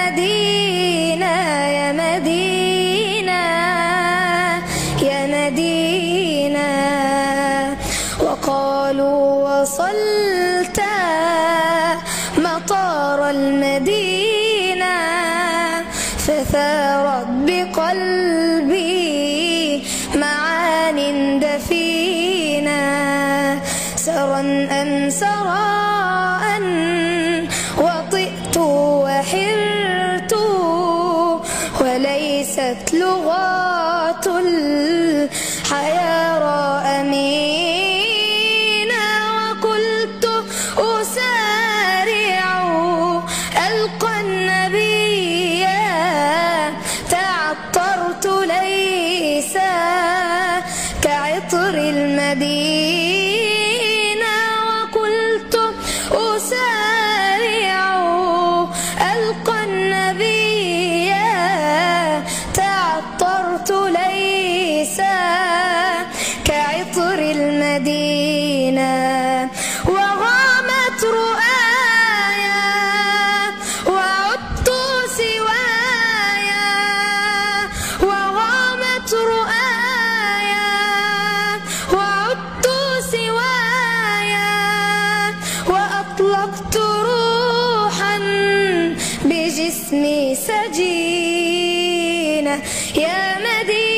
مدينة يا مدينة يا مدينة، وقالوا وصلت مطار المدينة، فثارت بقلبي معان دفينة، سرا أم سراء وطئت وحرت، وليست لغات الحيارى أمينة، وقلت أسارع ألقى النبي، تعطرت ليس كعطر المدينة، وقلت أسارع ألقى النبي، تعطرت ليس كعطر المدينة، وغامت رؤايا وعدت سوايا، وغامت رؤايا وعدت سوايا، وأطلقت روحا بجسمي سجينة، يا مدينة